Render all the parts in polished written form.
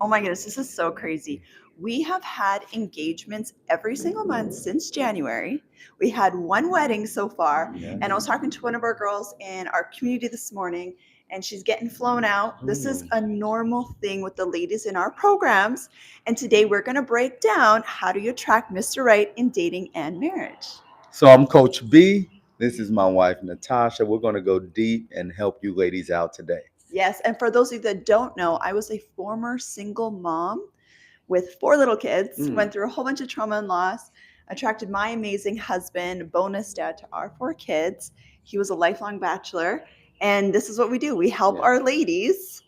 Oh my goodness, this is so crazy. We have had engagements every single month since January. We had one wedding so far, Yes. and I was talking to one of our girls in our community this morning, and she's getting flown out. This is a normal thing with the ladies in our programs. And today we're going to break down how do you attract Mr. Right in dating and marriage. So I'm Coach B. This is my wife, Natasha. We're going to go deep and help you ladies out today. Yes, and for those of you that don't know, I was a former single mom with 4 little kids, went through a whole bunch of trauma and loss, attracted my amazing husband, bonus dad to our 4 kids. He was a lifelong bachelor. And this is what we do. We help our ladies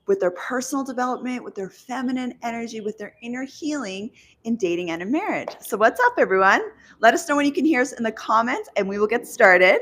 with their personal development, with their feminine energy, with their inner healing in dating and in marriage. So what's up, everyone? Let us know when you can hear us in the comments and we will get started.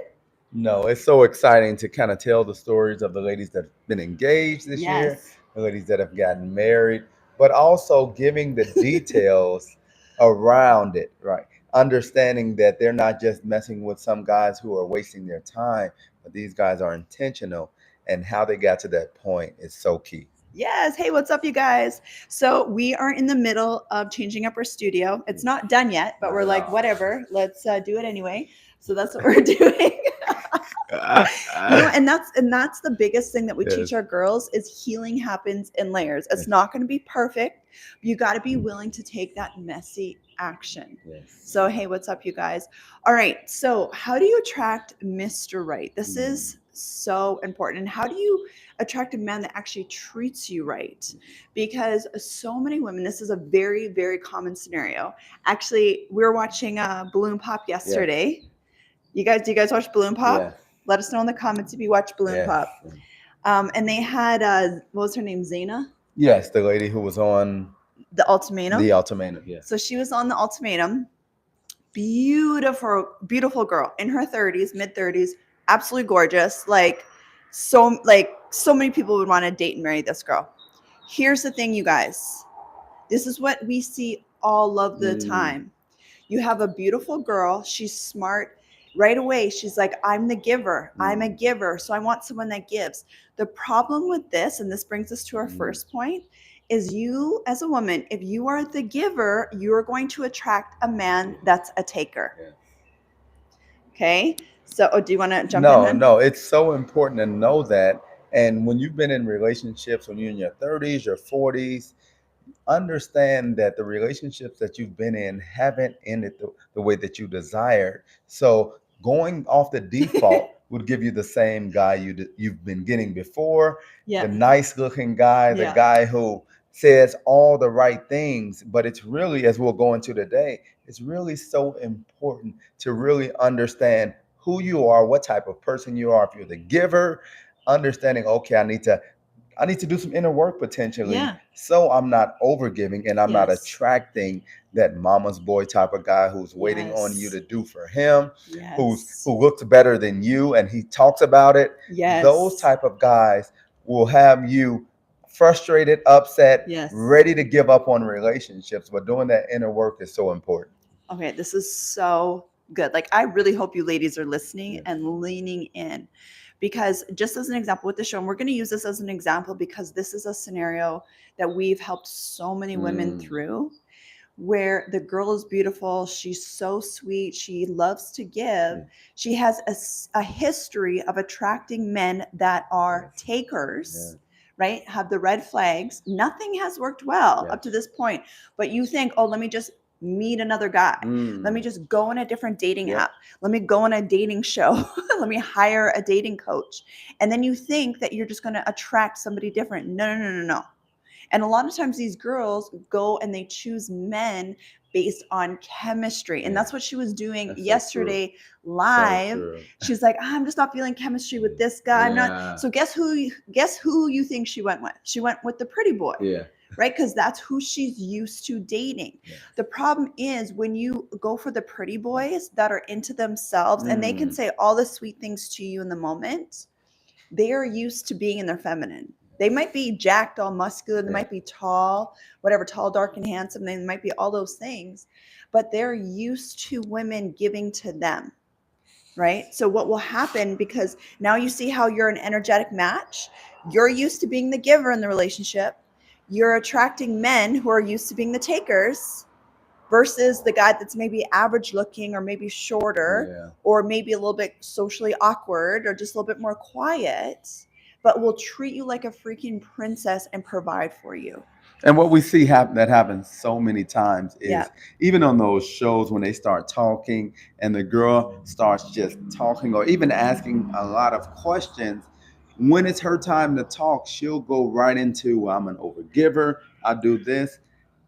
No, it's so exciting to kind of tell the stories of the ladies that have been engaged this year, Yes. the ladies that have gotten married, but also giving the details around it, right? Understanding that they're not just messing with some guys who are wasting their time, but these guys are intentional, and how they got to that point is so key. Yes. Hey, what's up, you guys? So we are in the middle of changing up our studio. It's not done yet, but we're like, whatever, let's do it anyway. So that's what we're doing. And that's the biggest thing that we teach our girls is healing happens in layers. It's not going to be perfect. You got to be willing to take that messy action. So hey, what's up, you guys? All right, so how do you attract Mr. Right? This is so important. And how do you attract a man that actually treats you right? Because so many women, this is a very, very common scenario. Actually, we were watching Balloon Pop yesterday. Do you guys watch Balloon Pop? Yes. Let us know in the comments if you watch Balloon Pop. And they had what was her name? Zaina, Yes, the lady who was on the ultimatum. the ultimatum. Yeah. So she was on the ultimatum. Beautiful, beautiful girl in her 30s, mid 30s, absolutely gorgeous. So many people would want to date and marry this girl. Here's the thing, you guys. This is what we see all of the time. You have a beautiful girl. She's smart. Right away, she's like, I'm the giver. I'm a giver. So I want someone that gives. The problem with this, and this brings us to our first point, is you as a woman, if you are the giver, you're going to attract a man that's a taker. Okay. So, do you want to jump in then? No, it's so important to know that. And when you've been in relationships, when you're in your 30s, your 40s, understand that the relationships that you've been in haven't ended the way that you desired. So going off the default would give you the same guy you've been getting before, Yeah. the nice looking guy, the Yeah. guy who says all the right things. But it's really, as we'll go into today, it's really so important to really understand who you are, what type of person you are. If you're the giver, understanding, okay, I need to do some inner work potentially. Yeah. So I'm not over giving and I'm not Yes. attracting that mama's boy type of guy who's waiting on you Yes. to do for him, Yes. who looks better than you and he talks about it. Yes. Those type of guys will have you frustrated, upset, Yes. ready to give up on relationships. But doing that inner work is so important. Okay, this is so good. Like, I really hope you ladies are listening Yes. and leaning in. Because just as an example with the show, and we're going to use this as an example because this is a scenario that we've helped so many women through, where the girl is beautiful, she's so sweet, she loves to give, she has a history of attracting men that are takers, right? Have the red flags. Nothing has worked well up to this point, but you think, oh, let me just meet another guy. Let me just go on a different dating app. Let me go on a dating show. Let me hire a dating coach. And then you think that you're just going to attract somebody different. No. And a lot of times these girls go and they choose men based on chemistry. And that's what she was doing yesterday live. She's like, I'm just not feeling chemistry with this guy. I'm not. So guess who you think she went with? She went with the pretty boy. Right? Because that's who she's used to dating. The problem is when you go for the pretty boys that are into themselves and they can say all the sweet things to you in the moment, they are used to being in their feminine. They might be jacked, all muscular, they might be tall, whatever, tall, dark, and handsome. They might be all those things, but they're used to women giving to them, right? So what will happen, because now you see how you're an energetic match, you're used to being the giver in the relationship, you're attracting men who are used to being the takers versus the guy that's maybe average looking or maybe shorter Yeah. or maybe a little bit socially awkward or just a little bit more quiet, but will treat you like a freaking princess and provide for you. And what we see that happens so many times Yeah. is even on those shows when they start talking and the girl starts just talking or even asking a lot of questions, when it's her time to talk, she'll go right into, well, I'm an overgiver, I do this.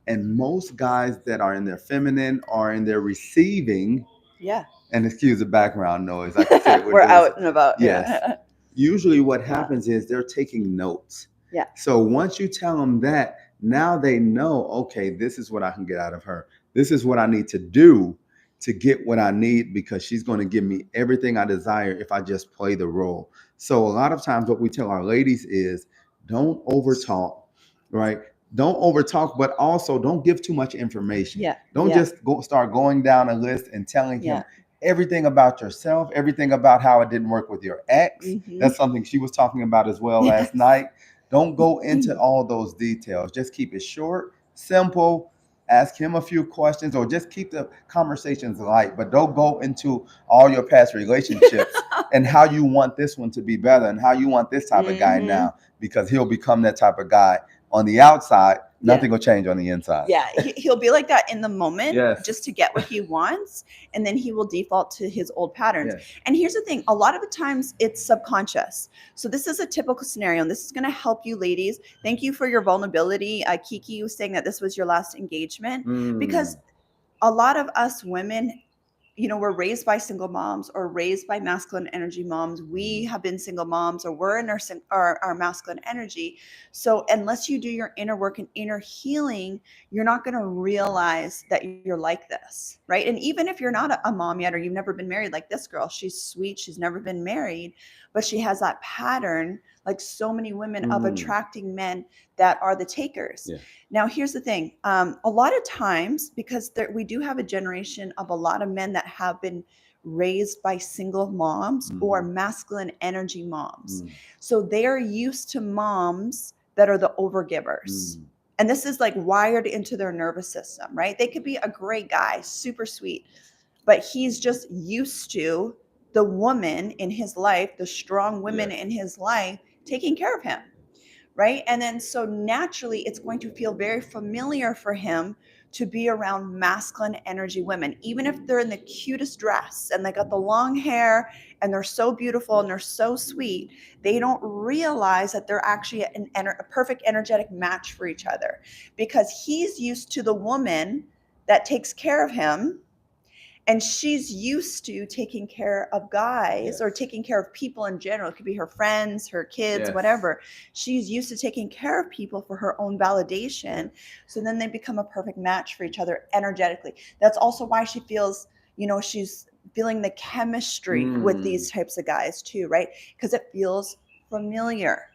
And most guys that are in their feminine are in their receiving, Yeah. and excuse the background noise, I can say it, we're We're doing so. out and about. Yes. Yeah. Usually what Yeah. happens is they're taking notes. Yeah. So once you tell them that, now they know, okay, this is what I can get out of her. This is what I need to do to get what I need because she's going to give me everything I desire if I just play the role. So a lot of times what we tell our ladies is don't overtalk, right? Don't overtalk, but also don't give too much information. Yeah. Don't Yeah. just start going down a list and telling Yeah. him everything about yourself, everything about how it didn't work with your ex. Mhm. That's something she was talking about as well Yes. last night. Don't go into all those details. Just keep it short, simple. Ask him a few questions or just keep the conversations light, but don't go into all your past relationships and how you want this one to be better and how you want this type of guy Mhm. now, because he'll become that type of guy on the outside. Yeah. Nothing will change on the inside. Yeah, he'll be like that in the moment Yes. just to get what he wants, and then he will default to his old patterns. Yes. And here's the thing, a lot of the times it's subconscious. So this is a typical scenario, and this is going to help you ladies. Thank you for your vulnerability. Kiki was saying that this was your last engagement because a lot of us women, you know, we're raised by single moms or raised by masculine energy moms. We have been single moms or we're in our masculine energy. So unless you do your inner work and inner healing, you're not going to realize that you're like this, right? And even if you're not a mom yet or you've never been married, like this girl, she's sweet, she's never been married, but she has that pattern, like so many women, of attracting men that are the takers. Yeah. Now, here's the thing. A lot of times, because we do have a generation of a lot of men that have been raised by single moms or masculine energy moms. So they're used to moms that are the overgivers. And this is like wired into their nervous system, right? They could be a great guy, super sweet, but he's just used to the woman in his life, the strong women in his life, taking care of him. Right. And then so naturally, it's going to feel very familiar for him to be around masculine energy women, even if they're in the cutest dress and they got the long hair and they're so beautiful and they're so sweet. They don't realize that they're actually a perfect energetic match for each other because he's used to the woman that takes care of him. And she's used to taking care of guys or taking care of people in general. It could be her friends, her kids, whatever. She's used to taking care of people for her own validation. So then they become a perfect match for each other energetically. That's also why she feels, you know, she's feeling the chemistry with these types of guys too, right? Because it feels familiar,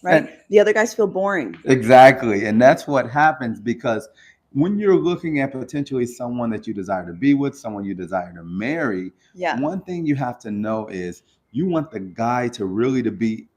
right? And the other guys feel boring. Exactly. And that's what happens because when you're looking at potentially someone that you desire to be with, someone you desire to marry, one thing you have to know is you want the guy to really be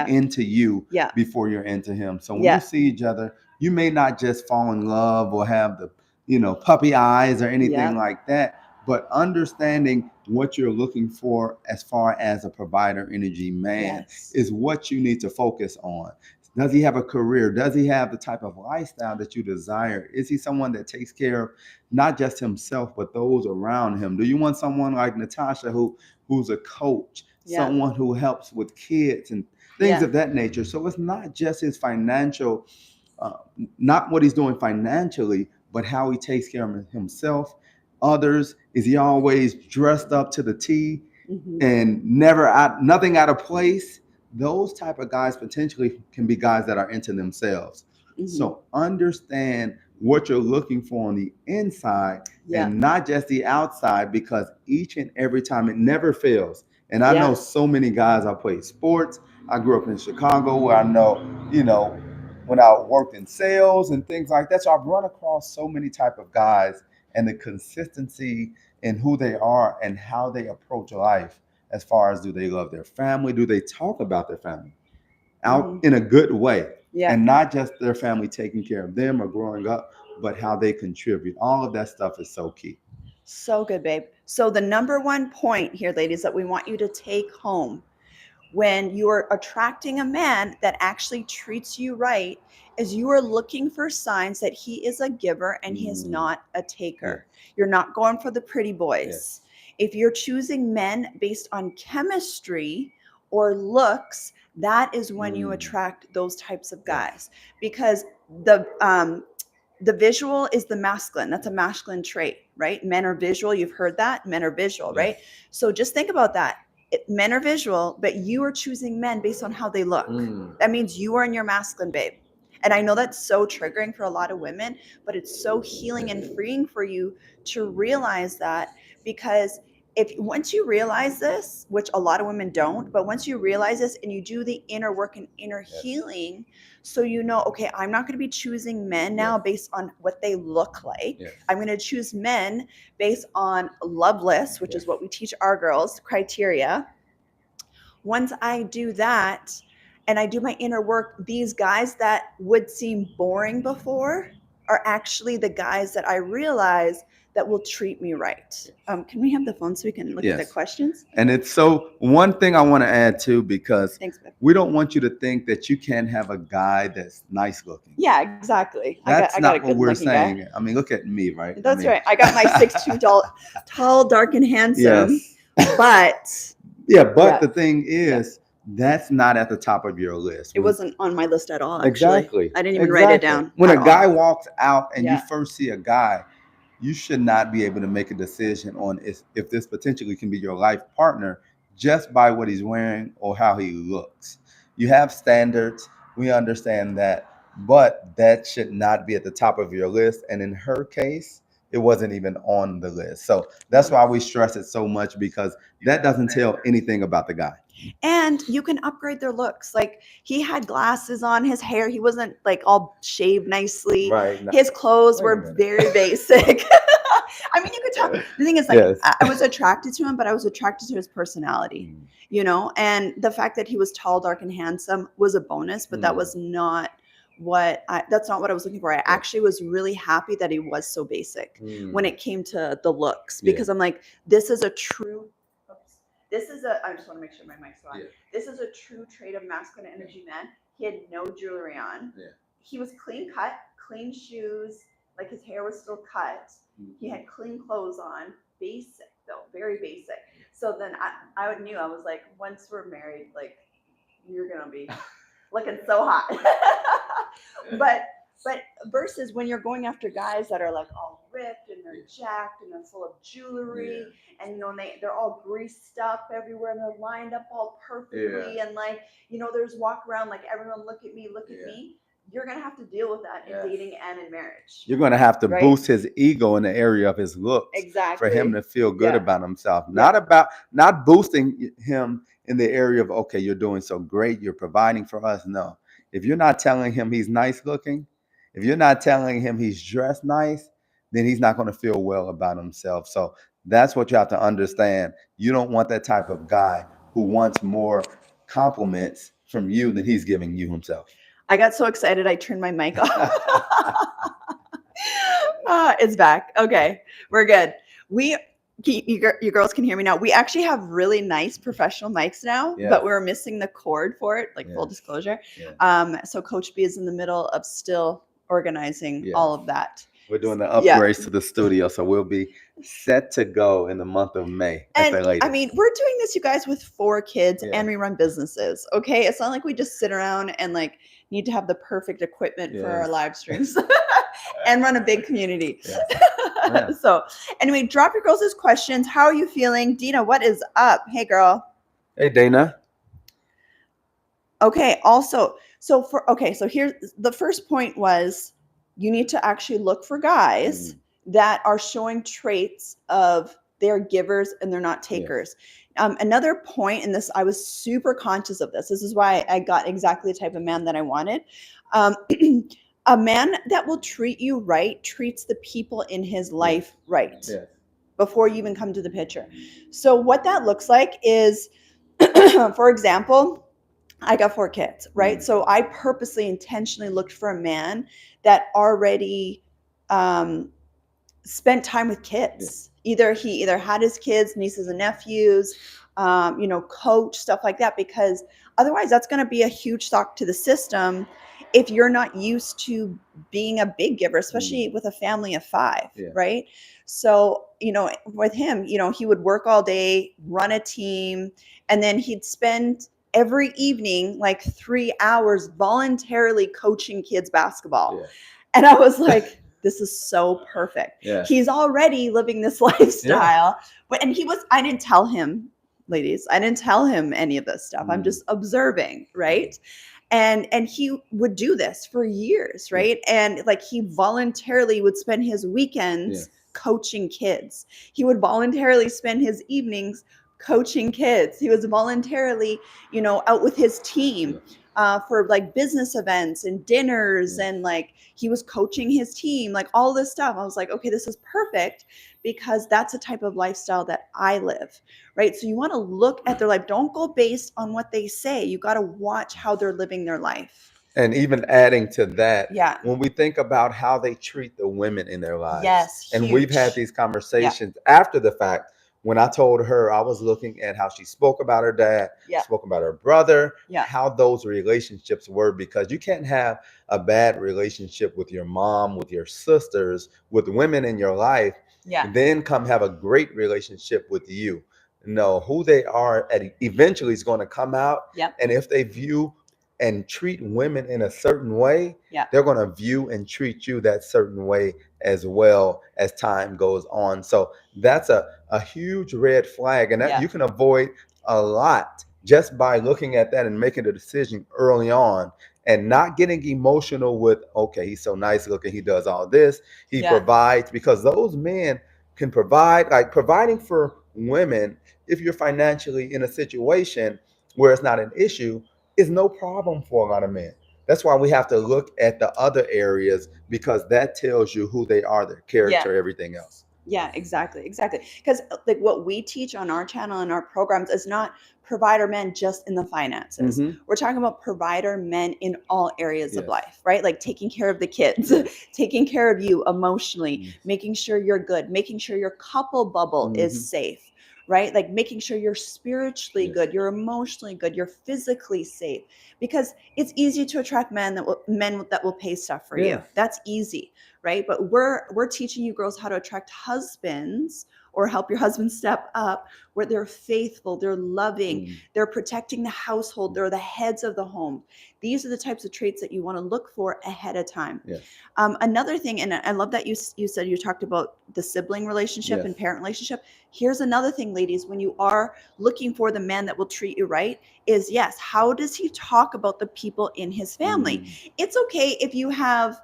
into you before you're into him. So when you see each other, you may not just fall in love or have the, you know, puppy eyes or anything like that, but understanding what you're looking for as far as a provider energy man is what you need to focus on. Does he have a career? Does he have the type of lifestyle that you desire? Is he someone that takes care of not just himself, but those around him? Do you want someone like Natasha who's a coach, someone who helps with kids and things of that nature? So it's not just his financial, not what he's doing financially, but how he takes care of himself, others. Is he always dressed up to the T and nothing out of place? Those type of guys potentially can be guys that are into themselves. So understand what you're looking for on the inside and not just the outside, because each and every time it never fails. And I know so many guys. I played sports. I grew up in Chicago where I know, you know, when I worked in sales and things like that. So I've run across so many type of guys, and the consistency in who they are and how they approach life. As far as, do they love their family? Do they talk about their family out in a good way? Yeah. And not just their family taking care of them or growing up, but how they contribute. All of that stuff is so key. So good, babe. So the number one point here, ladies, that we want you to take home when you are attracting a man that actually treats you right is you are looking for signs that he is a giver and he is not a taker. You're not going for the pretty boys. If you're choosing men based on chemistry or looks, that is when you attract those types of guys, because the visual is the masculine. That's a masculine trait, right? Men are visual. You've heard that. Men are visual, right? So just think about that. Men are visual, but you are choosing men based on how they look. That means you are in your masculine, babe. And I know that's so triggering for a lot of women, but it's so healing and freeing for you to realize that, because if once you realize this, which a lot of women don't, but once you realize this and you do the inner work and inner healing, so you know, okay, I'm not going to be choosing men now based on what they look like. I'm going to choose men based on love lists, which is what we teach our girls, criteria. Once I do that and I do my inner work, these guys that would seem boring before are actually the guys that I realize that will treat me right. Can we have the phone so we can look at the questions? And it's so, one thing I want to add too, because Thanks, babe. we don't want you to think that you can't have a guy that's nice looking. Yeah, exactly. That's I got not a what good we're looking saying. guy. I mean, look at me, right? That's right. I got my 6'2" tall, dark, and handsome. But the thing is, that's not at the top of your list. It wasn't on my list at all, actually. Exactly. I didn't even write it down. When at a guy all. walks out and you first see a guy, you should not be able to make a decision on if this potentially can be your life partner just by what he's wearing or how he looks. You have standards. We understand that, but that should not be at the top of your list. And in her case, it wasn't even on the list. So that's why we stress it so much, because that doesn't tell anything about the guy. And you can upgrade their looks. Like, he had glasses on, his hair, he wasn't like all shaved nicely. Right. His clothes were very basic. I mean, you could tell. The thing is, like, I was attracted to him, but I was attracted to his personality, you know, and the fact that he was tall, dark, and handsome was a bonus, but that was not that's not what I was looking for. I actually was really happy that he was so basic when it came to the looks, because I'm like, this is a true, I just want to make sure my mic's on. This is a true trait of masculine energy man. He had no jewelry on. He was clean cut, clean shoes, like his hair was still cut. He had clean clothes on, basic though, very basic. So then I knew, I was like, once we're married, like, you're gonna be looking so hot. But versus when you're going after guys that are like all ripped and they're jacked and they're full of jewelry, and you know, and they're all greased up everywhere and they're lined up all perfectly, and like, you know, there's walk around like, everyone look at me. You're gonna have to deal with that in dating and in marriage. You're gonna have to boost his ego in the area of his looks, for him to feel good about himself. Not boosting him in the area of, okay, you're doing so great, you're providing for us. No, if you're not telling him he's nice looking, if you're not telling him he's dressed nice, then he's not going to feel well about himself. So that's what you have to understand. You don't want that type of guy who wants more compliments from you than he's giving you himself. I got so excited I turned my mic off. It's back. Okay, we're good. You girls can hear me now. We actually have really nice professional mics now, but we're missing the cord for it, like full disclosure. So Coach B is in the middle of still organizing all of that. We're doing the upgrades to the studio, so we'll be set to go in the month of May. And I mean, we're doing this, you guys, with 4 kids, and we run businesses. Okay, it's not like we just sit around and like need to have the perfect equipment for our live streams and run a big community. So anyway, drop your girls' questions. How are you feeling? Dina, what is up? Hey, girl. Hey, Dana. Okay, also, so here's the first point was, you need to actually look for guys that are showing traits of they're givers and they're not takers. Another point in this, I was super conscious of this. This is why I got exactly the type of man that I wanted. A man that will treat you right treats the people in his life right before you even come to the picture. So what that looks like is, for example, I got 4 kids, right? Mm. So I purposely, intentionally looked for a man that already um, spent time with Yeah. kids. Either he either had his kids, nieces and nephews, coach, stuff like that, because otherwise that's going to be a huge shock to the system if you're not used to being a big giver, especially with a family of 5, Yeah. right? So, with him, he would work all day, run a team, and then he'd spend every evening like 3 hours voluntarily coaching kids basketball. Yeah. And I was like, this is so perfect. Yeah. He's already living this lifestyle. And I didn't tell him, ladies, I didn't tell him any of this stuff. I'm just observing, right? And he would do this for years, right? And like he voluntarily would spend his weekends coaching kids. He would voluntarily spend his evenings coaching kids. He was voluntarily, out with his team for like business events and dinners, and like he was coaching his team, like all this stuff. I was like, okay, this is perfect, because that's a type of lifestyle that I live, right? So you want to look at their life. Don't go based on what they say. You got to watch how they're living their life. And even adding to that, Yeah. when we think about how they treat the women in their lives, Yes, and we've had huge. these conversations after the fact. When I told her, I was looking at how she spoke about her dad, spoke about her brother, how those relationships were, because you can't have a bad relationship with your mom, with your sisters, with women in your life, and then come have a great relationship with you. No, who they are eventually is going to come out. And if they view and treat women in a certain way, they're going to view and treat you that certain way as well as time goes on. So that's a huge red flag, and that you can avoid a lot just by looking at that and making a decision early on, and not getting emotional with, okay, he's so nice looking, he does all this, he provides, because those men can provide. Like, providing for women, if you're financially in a situation where it's not an issue, is no problem for a lot of men. That's why we have to look at the other areas, because that tells you who they are, their character, everything else. Yeah, exactly. Because like what we teach on our channel and our programs is not provider men just in the finances. We're talking about provider men in all areas of life, right? Like taking care of the kids, taking care of you emotionally, making sure you're good, making sure your couple bubble is safe, right? Like making sure you're spiritually good, you're emotionally good, you're physically safe, because it's easy to attract men that will pay stuff for you. That's easy, right? But we're teaching you girls how to attract husbands, or help your husband step up, where they're faithful, they're loving, they're protecting the household, they're the heads of the home. These are the types of traits that you want to look for ahead of time. Another thing, and I love that you said you talked about the sibling relationship and parent relationship. Here's another thing, ladies, when you are looking for the man that will treat you right, is how does he talk about the people in his family? It's okay if you have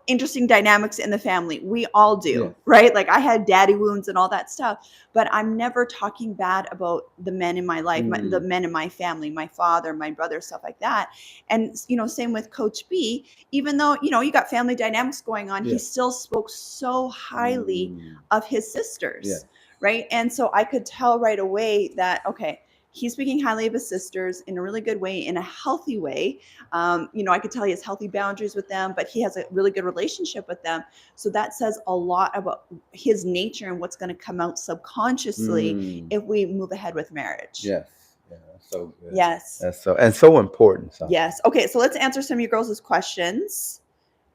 interesting dynamics in the family. We all do, right? Like I had daddy wounds and all that stuff, but I'm never talking bad about the men in my life, the men in my family, my father, my brother, stuff like that. And, same with Coach B, even though, you got family dynamics going on, he still spoke so highly of his sisters, right? And so I could tell right away that, okay, he's speaking highly of his sisters in a really good way, in a healthy way. I could tell he has healthy boundaries with them, but he has a really good relationship with them. So that says a lot about his nature and what's going to come out subconsciously if we move ahead with marriage. So good. Yes. That's so important. So. Yes. Okay. So let's answer some of your girls' questions.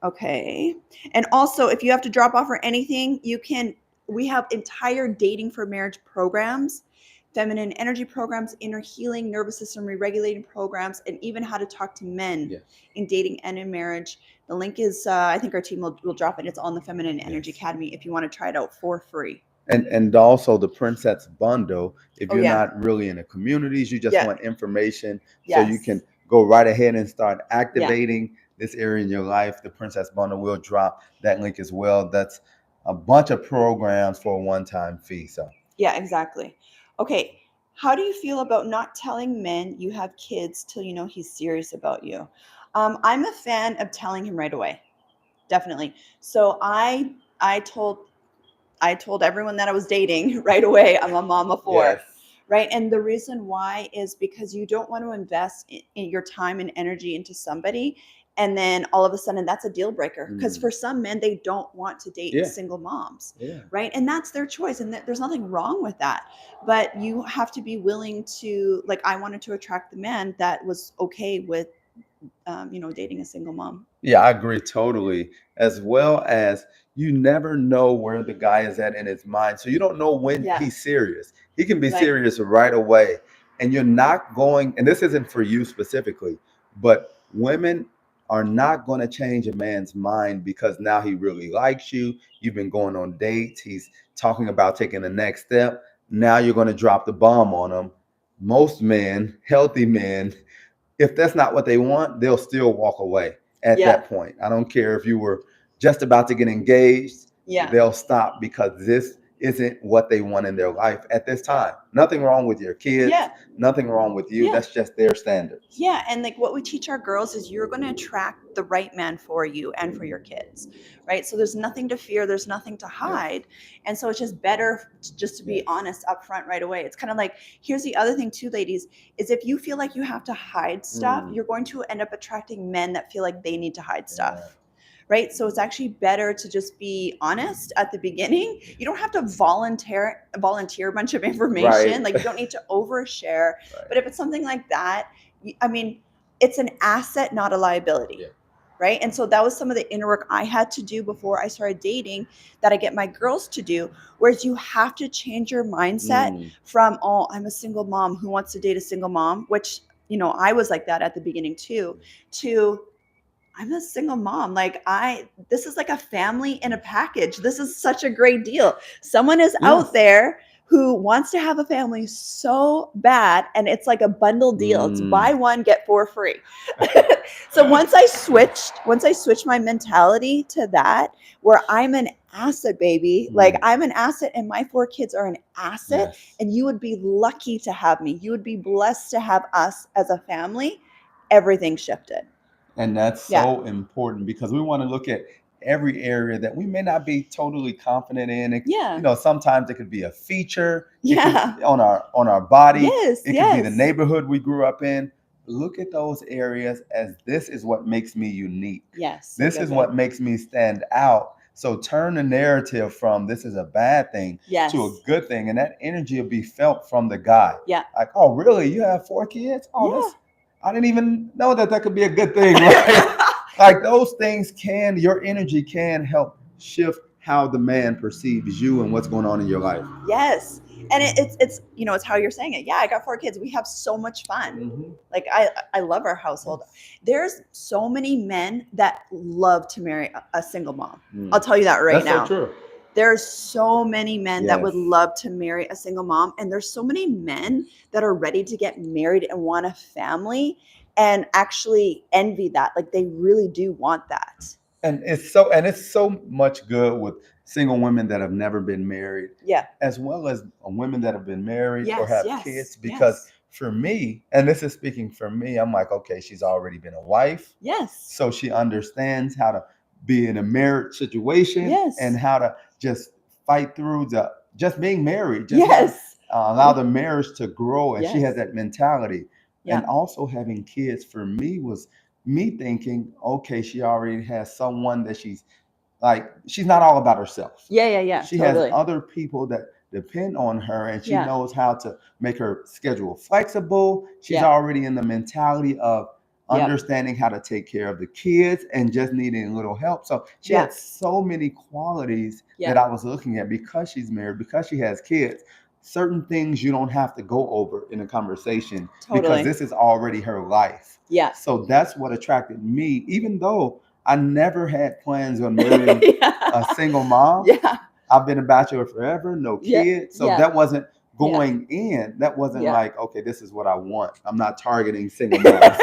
Okay. And also, if you have to drop off or anything, we have entire dating for marriage programs, feminine energy programs, inner healing, nervous system re-regulating programs, and even how to talk to men in dating and in marriage. The link is, I think our team will drop it. It's on the Feminine Energy Academy if you want to try it out for free. And also the Princess Bundle, if you're not really in the communities, you just want information, so you can go right ahead and start activating this area in your life. The Princess Bundle will drop that link as well. That's a bunch of programs for a one-time fee. So yeah, exactly. Okay. How do you feel about not telling men you have kids till you know he's serious about you? I'm a fan of telling him right away. Definitely. So I told everyone that I was dating right away, I'm a mom of 4, right? And the reason why is because you don't want to invest in your time and energy into somebody, and then all of a sudden that's a deal breaker. Because for some men, they don't want to date Yeah. single moms, Yeah. right? And that's their choice, and there's nothing wrong with that. But you have to be willing to, like, I wanted to attract the man that was okay with, dating a single mom. Yeah, I agree totally. As well as you never know where the guy is at in his mind. So you don't know when Yeah. he's serious. He can be Right. serious right away. And you're not going, and this isn't for you specifically, but women are not going to change a man's mind because now he really likes you. You've been going on dates. He's talking about taking the next step. Now you're going to drop the bomb on him. Most men, healthy men, if that's not what they want, they'll still walk away at Yeah. that point. I don't care if you were just about to get engaged, Yeah. they'll stop because this isn't what they want in their life at this time. Nothing wrong with your kids, Yeah. nothing wrong with you. Yeah. That's just their standards. Yeah, and like what we teach our girls is you're going to attract the right man for you and for your kids, right? So there's nothing to fear, there's nothing to hide. And so it's just better just to be honest up front right away. It's kind of like, here's the other thing too, ladies, is if you feel like you have to hide stuff, you're going to end up attracting men that feel like they need to hide stuff. Right? So it's actually better to just be honest at the beginning. You don't have to volunteer a bunch of information. Right. Like, you don't need to overshare. Right. But if it's something like that, I mean, it's an asset, not a liability. Yeah. Right? And so that was some of the inner work I had to do before I started dating that I get my girls to do. Whereas you have to change your mindset from, oh, I'm a single mom who wants to date a single mom, which, I was like that at the beginning too, to I'm a single mom. Like, this is like a family in a package. This is such a great deal. Someone is out there who wants to have a family so bad, and it's like a bundle deal. It's buy one, get 4 free. So once I switched my mentality to that, where I'm an asset, baby. Like, I'm an asset, and my 4 kids are an asset. And you would be lucky to have me. You would be blessed to have us as a family. Everything shifted. And that's so important because we want to look at every area that we may not be totally confident in. Sometimes it could be a feature on our body. It could be the neighborhood we grew up in. Look at those areas as this is what makes me unique. Yes. This is what makes me stand out. So turn the narrative from this is a bad thing to a good thing. And that energy will be felt from the guy. Yeah. Like, oh, really? You have 4 kids? Oh, I didn't even know that could be a good thing. Right? Like, those things your energy can help shift how the man perceives you and what's going on in your life. Yes. And it's how you're saying it. Yeah, I got 4 kids. We have so much fun. Like, I love our household. There's so many men that love to marry a single mom. I'll tell you that right now. That's so true. There's so many men that would love to marry a single mom. And there's so many men that are ready to get married and want a family and actually envy that. Like, they really do want that. And it's so much good with single women that have never been married. Yeah. As well as women that have been married or have kids. Because for me, and this is speaking for me, I'm like, okay, she's already been a wife. Yes. So she understands how to be in a marriage situation and how to just fight through just being married. Allow the marriage to grow. And she has that mentality. And also having kids for me was me thinking, okay, she already has someone that she's not all about herself. Yeah. She has other people that depend on her, and she knows how to make her schedule flexible. She's already in the mentality of understanding how to take care of the kids and just needing a little help. So she had so many qualities that I was looking at because she's married, because she has kids. Certain things you don't have to go over in a conversation because this is already her life. Yeah. So that's what attracted me, even though I never had plans on marrying a single mom. Yeah. I've been a bachelor forever, no kids. So that wasn't going in. That wasn't like, okay, this is what I want. I'm not targeting single moms.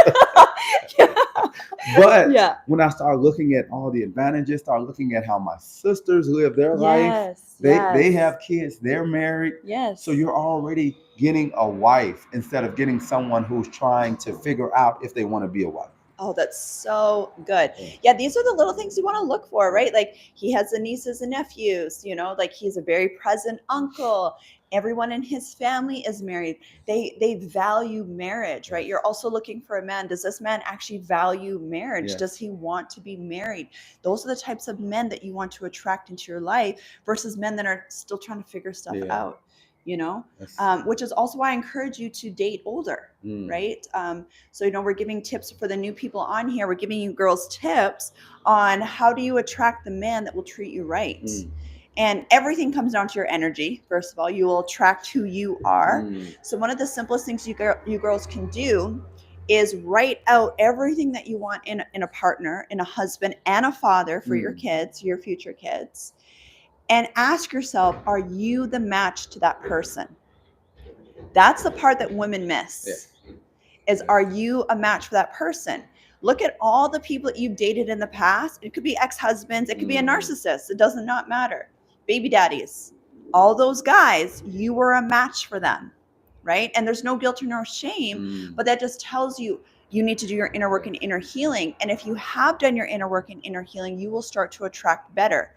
But when I started looking at all the advantages, started looking at how my sisters live their life, they have kids, they're married. Yes. So you're already getting a wife instead of getting someone who's trying to figure out if they want to be a wife. Oh, that's so good. Yeah. Yeah, these are the little things you want to look for, right? Like he has the nieces and nephews, you know, like he's a very present uncle. Everyone in his family is married. They value marriage, right? Yes. You're also looking for a man. Does this man actually value marriage? Yes. Does he want to be married? Those are the types of men that you want to attract into your life versus men that are still trying to figure stuff Yeah. out, you know? That's, Which is also why I encourage you to date older, right? So, you know, we're giving tips for the new people on here. We're giving you girls tips on how do you attract the man that will treat you right. And everything comes down to your energy. First of all, you will attract who you are. So one of the simplest things you girls can do is write out everything that you want in a partner, in a husband and a father for your kids, your future kids. And ask yourself, are you the match to that person? That's the part that women miss. Is, are you a match for that person? Look at all the people that you've dated in the past. It could be ex-husbands. It could be a narcissist. It does not matter. Baby daddies. All those guys, you were a match for them, right? And there's no guilt or no shame, but that just tells you you need to do your inner work and inner healing. And if you have done your inner work and inner healing, you will start to attract better.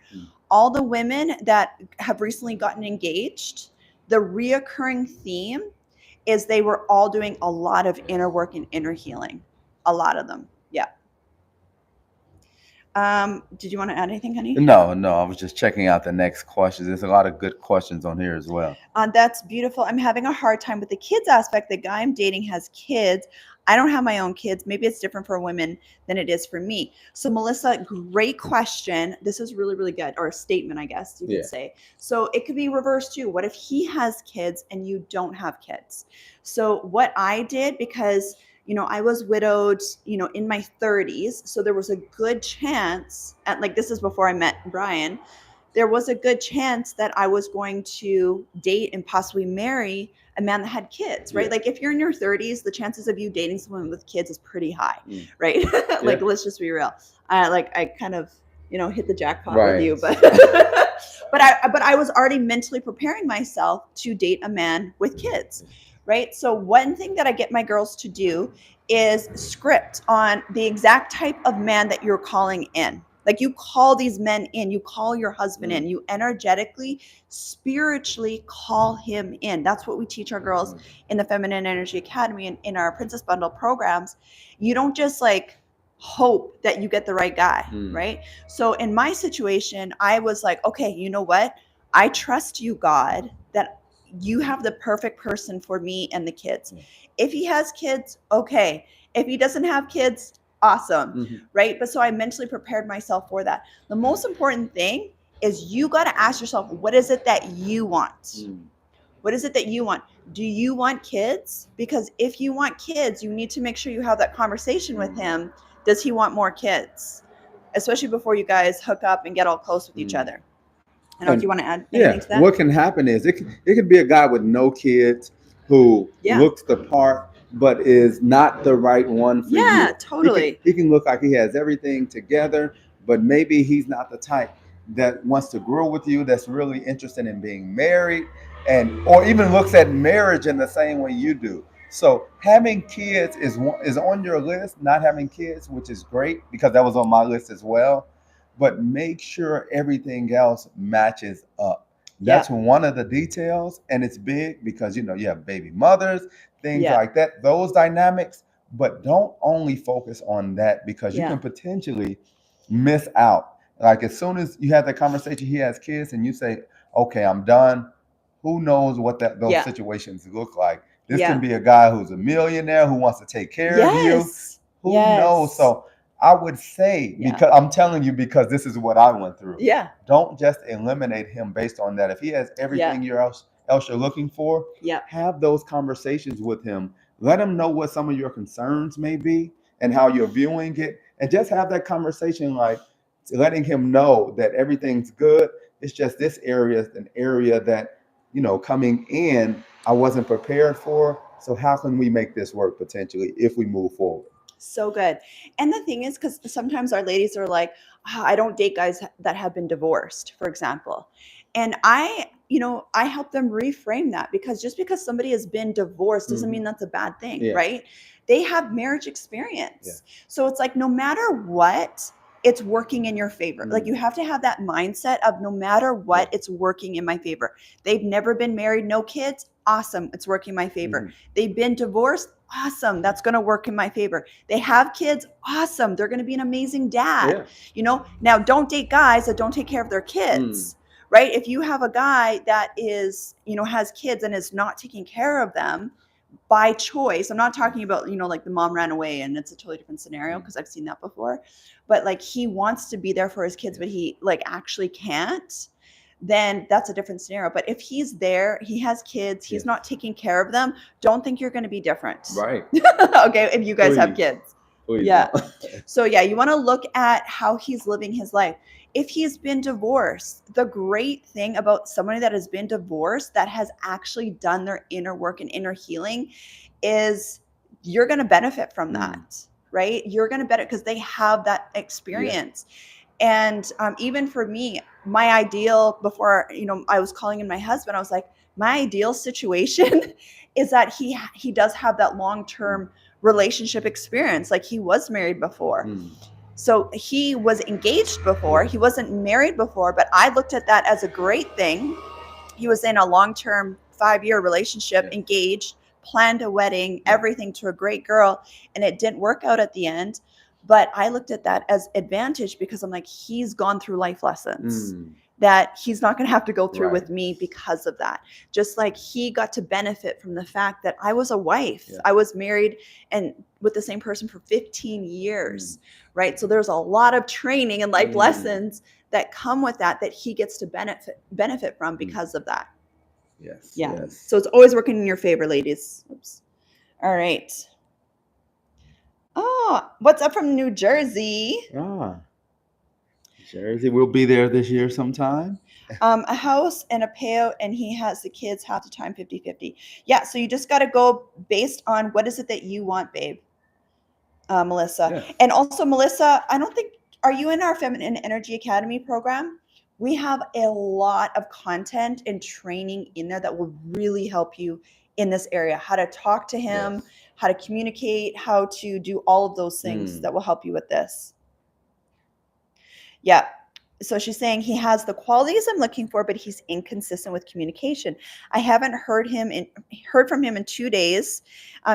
All the women that have recently gotten engaged, the reoccurring theme is they were all doing a lot of inner work and inner healing. A lot of them. Yeah. Did you want to add anything, honey? No, I was just checking out the next questions. There's a lot of good questions on here as well. That's beautiful. I'm having a hard time with the kids aspect. The guy I'm dating has kids. I don't have my own kids. Maybe it's different for women than it is for me. So, Melissa, great question. This is really, really good. Or a statement, I guess you could say. So it could be reversed too. What if he has kids and you don't have kids? So what I did, because I was widowed, in my 30s. So there was a good chance, this is before I met Brian, there was a good chance that I was going to date and possibly marry a man that had kids, right? Like if you're in your 30s, the chances of you dating someone with kids is pretty high, right? Let's just be real. I kind of, hit the jackpot with you, but but I was already mentally preparing myself to date a man with kids. Right. So one thing that I get my girls to do is script on the exact type of man that you're calling in. Like you call these men in, you call your husband in, you energetically, spiritually call him in. That's what we teach our girls in the Feminine Energy Academy and in our Princess Bundle programs. You don't just hope that you get the right guy, right? So in my situation, I was like, okay, you know what? I trust you, God, that you have the perfect person for me and the kids. If he has kids, okay. If he doesn't have kids, awesome, right? But so I mentally prepared myself for that. The most important thing is you got to ask yourself, what is it that you want? What is it that you want? Do you want kids? Because if you want kids, you need to make sure you have that conversation with him. Does he want more kids? Especially before you guys hook up and get all close with each other. I don't know if you want to add anything to that. What can happen is it could be a guy with no kids who looks the part but is not the right one for you. Yeah, totally. He can look like he has everything together, but maybe he's not the type that wants to grow with you, that's really interested in being married, or even looks at marriage in the same way you do. So having kids is on your list. Not having kids, which is great because that was on my list as well. But make sure everything else matches up. That's one of the details, and it's big because you have baby mothers, things like that, those dynamics. But don't only focus on that because you can potentially miss out. Like as soon as you have that conversation, he has kids, and you say, "Okay, I'm done." Who knows what those situations look like? This can be a guy who's a millionaire who wants to take care of you. Who knows? So I would say, because I'm telling you, because this is what I went through. Don't just eliminate him based on that. If he has everything else you're looking for, have those conversations with him. Let him know what some of your concerns may be and how you're viewing it. And just have that conversation, like letting him know that everything's good. It's just this area is an area that, coming in, I wasn't prepared for. So how can we make this work potentially if we move forward? So good. And the thing is, because sometimes our ladies are like, I don't date guys that have been divorced, for example. And I I help them reframe that, because just because somebody has been divorced doesn't mean that's a bad thing, Yeah. right? They have marriage experience. Yeah. So it's like, no matter what, it's working in your favor. Like, you have to have that mindset of, no matter what, it's working in my favor. They've never been married, no kids. Awesome. It's working in my favor. They've been divorced. Awesome. That's going to work in my favor. They have kids. Awesome. They're going to be an amazing dad. Now, don't date guys that don't take care of their kids, right? If you have a guy that is, has kids and is not taking care of them by choice, I'm not talking about, like the mom ran away and it's a totally different scenario, because I've seen that before, but like, he wants to be there for his kids, but he like actually can't, then that's a different scenario. But if he's there, he has kids, he's not taking care of them, don't think you're going to be different. Right. Okay. If you guys have kids. Please Yeah. don't. So yeah, you want to look at how he's living his life. If he's been divorced, the great thing about somebody that has been divorced, that has actually done their inner work and inner healing, is you're going to benefit from that, right? You're going to benefit because they have that experience. And even for me, my ideal, before, I was calling in my husband, I was like, my ideal situation is that he does have that long-term relationship experience. Like, he was married before. So he was engaged before. He wasn't married before, but I looked at that as a great thing. He was in a long-term 5-year relationship, engaged, planned a wedding, everything, to a great girl, and it didn't work out at the end. But I looked at that as advantage, because I'm like, he's gone through life lessons that he's not going to have to go through with me because of that. Just like he got to benefit from the fact that I was a wife. I was married and with the same person for 15 years, right? So there's a lot of training and life lessons that come with that he gets to benefit from because of that. Yes. Yeah. Yes. So it's always working in your favor, ladies. Oops. All right. Oh, what's up from New Jersey? Jersey, we'll be there this year sometime. A house and a payout, and he has the kids half the time, 50-50. Yeah, so you just got to go based on what is it that you want, babe, Melissa. Yeah. And also, Melissa, I don't think, are you in our Feminine Energy Academy program? We have a lot of content and training in there that will really help you in this area. How to talk to him, how to communicate, how to do all of those things that will help you with this. Yeah. So she's saying he has the qualities I'm looking for, but he's inconsistent with communication. I haven't heard from him in 2 days.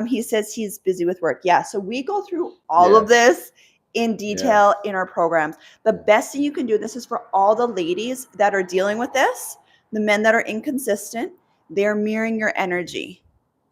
He says he's busy with work. Yeah. So we go through all of this in detail in our programs. The best thing you can do, this is for all the ladies that are dealing with this, the men that are inconsistent, they're mirroring your energy.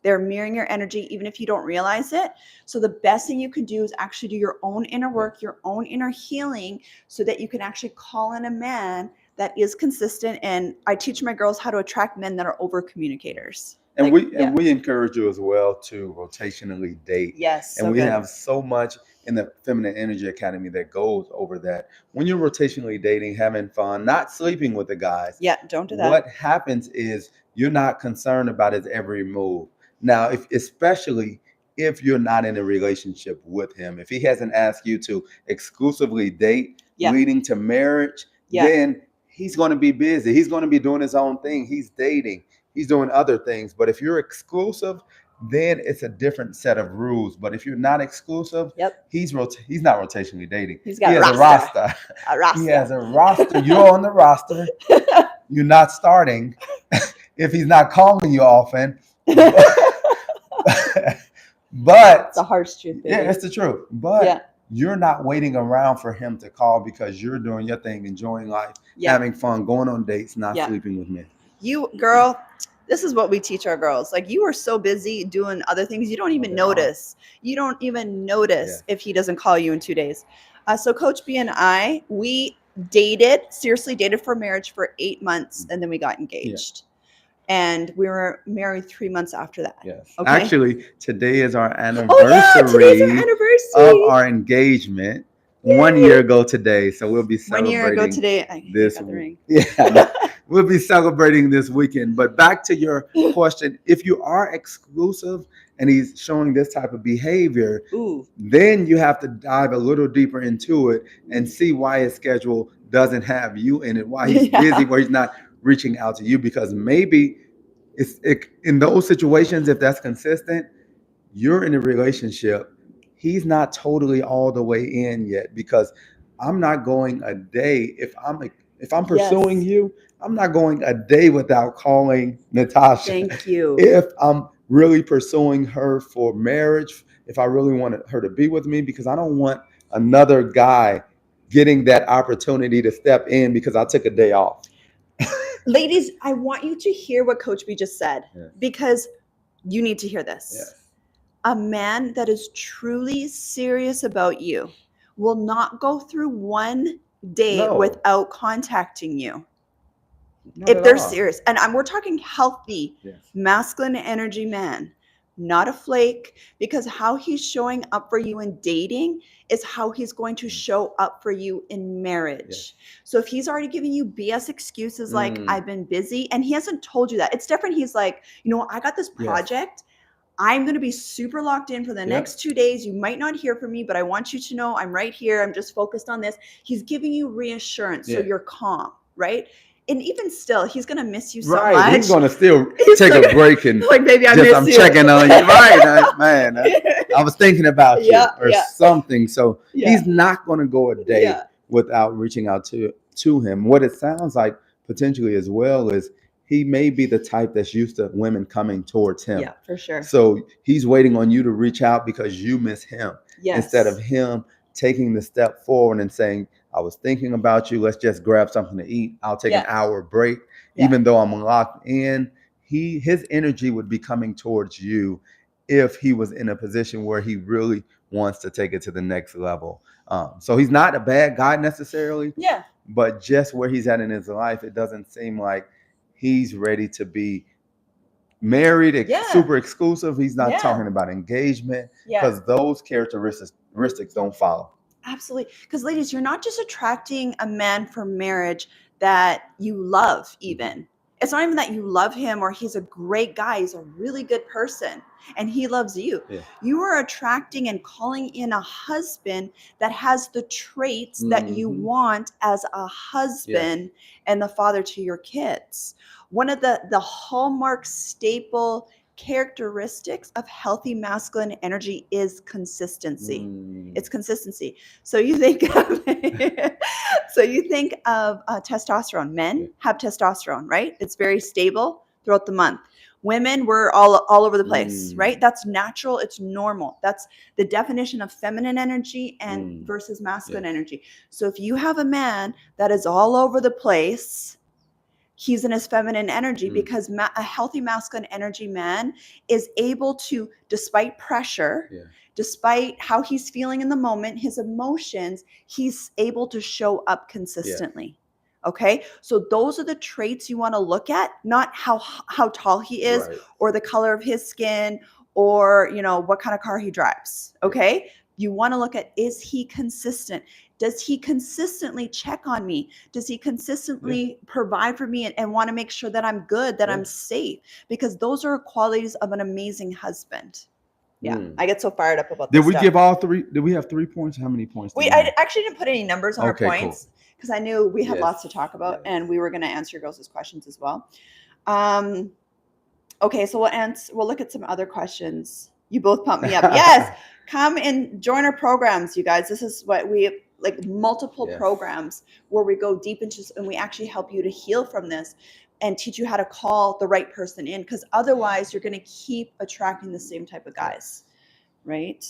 They're mirroring your energy, even if you don't realize it. So the best thing you can do is actually do your own inner work, your own inner healing, so that you can actually call in a man that is consistent. And I teach my girls how to attract men that are over communicators. And we encourage you as well to rotationally date. Yes. And we have so much in the Feminine Energy Academy that goes over that. When you're rotationally dating, having fun, not sleeping with the guys. Yeah, don't do that. What happens is you're not concerned about his every move. Now, especially if you're not in a relationship with him, if he hasn't asked you to exclusively date, leading to marriage, then he's going to be busy. He's going to be doing his own thing. He's dating. He's doing other things. But if you're exclusive, then it's a different set of rules. But if you're not exclusive, he's not rotationally dating. He has a roster. He has a roster. You're on the roster. You're not starting if he's not calling you often. But it's the harsh truth, baby. Yeah, it's the truth. But you're not waiting around for him to call, because you're doing your thing, enjoying life, having fun, going on dates, not sleeping with men. You, girl, this is what we teach our girls. Like, you are so busy doing other things, you don't even notice. You don't even notice if he doesn't call you in 2 days. So Coach B and I, we seriously dated for marriage for 8 months, and then we got engaged. And we were married 3 months after that. Yes. Okay? Actually, today is our anniversary, of our engagement. Yay. 1 year ago today. So we'll be celebrating 1 year ago today. I this got the ring. Yeah. We'll be celebrating this weekend. But back to your question, if you are exclusive and he's showing this type of behavior, then you have to dive a little deeper into it and see why his schedule doesn't have you in it, why he's busy, where he's not reaching out to you, because maybe in those situations, if that's consistent, you're in a relationship, he's not totally all the way in yet, because I'm not going a day if I'm pursuing Yes. you, I'm not going a day without calling Natasha. Thank you. If I'm really pursuing her for marriage, if I really want her to be with me, because I don't want another guy getting that opportunity to step in because I took a day off. Ladies, I want you to hear what Coach B just said, Yes. because you need to hear this. Yes. A man that is truly serious about you will not go through one day No. without contacting you. Not If at they're all. serious. And we're talking healthy, Yes. masculine energy man, not a flake, because how he's showing up for you in dating is how he's going to show up for you in marriage. Yes. So if he's already giving you BS excuses like, I've been busy, and he hasn't told you that, it's different. He's like, you know, I got this project. I'm going to be super locked in for the next 2 days. You might not hear from me, but I want you to know I'm right here. I'm just focused on this. He's giving you reassurance, so you're calm, right? And even still, he's going to miss you so much. He's going to still He's take like- a break and like, baby, I just, miss I'm you. checking on you. Right, man. I was thinking about you or something. So he's not going to go a day without reaching out to him. What it sounds like potentially as well is he may be the type that's used to women coming towards him. Yeah, for sure. So he's waiting on you to reach out because you miss him. Yes. Instead of him taking the step forward and saying, I was thinking about you. Let's just grab something to eat. I'll take an hour break. Even though I'm locked in, his energy would be coming towards you if he was in a position where he really wants to take it to the next level. So he's not a bad guy necessarily. Yeah. But just where he's at in his life, it doesn't seem like he's ready to be married, super exclusive. He's not talking about engagement, because those characteristics don't follow. Absolutely. Because ladies, you're not just attracting a man for marriage that you love even. It's not even that you love him or he's a great guy. He's a really good person and he loves you. Yeah. You are attracting and calling in a husband that has the traits that you want as a husband and the father to your kids. One of the hallmark staple characteristics of healthy masculine energy is consistency. It's consistency. So you think of testosterone. Men have testosterone, right? It's very stable throughout the month. Women, we're all over the place, right? That's natural. It's normal. That's the definition of feminine energy and versus masculine energy. So if you have a man that is all over the place, he's in his feminine energy, because a healthy masculine energy man is able to, despite pressure, despite how he's feeling in the moment, his emotions, he's able to show up consistently. Okay. So those are the traits you want to look at, not how tall he is or the color of his skin or, you know, what kind of car he drives. Okay. You want to look at, is he consistent? Does he consistently check on me? Does he consistently provide for me and want to make sure that I'm good, that I'm safe? Because those are qualities of an amazing husband. Yeah, I get so fired up about this. Did we give all three? Did we have 3 points? How many points? I actually didn't put any numbers on our points because I knew we had lots to talk about and we were going to answer your girls' questions as well. Okay, so we'll look at some other questions. You both pumped me up. Yes, come and join our programs, you guys. This is what we like, multiple programs where we go deep into, and we actually help you to heal from this and teach you how to call the right person in, because otherwise you're going to keep attracting the same type of guys, right?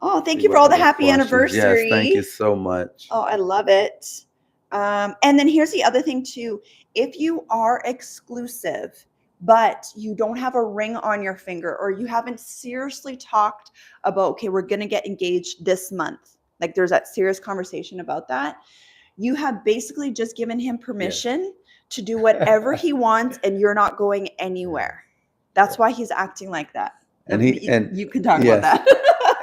Oh, thank you for all the happy anniversary. Yes, thank you so much. Oh, I love it. And then here's the other thing too. If you are exclusive, but you don't have a ring on your finger, or you haven't seriously talked about, okay, we're going to get engaged this month. Like there's that serious conversation about that. You have basically just given him permission to do whatever he wants, and you're not going anywhere. That's why he's acting like that. And you can talk about that.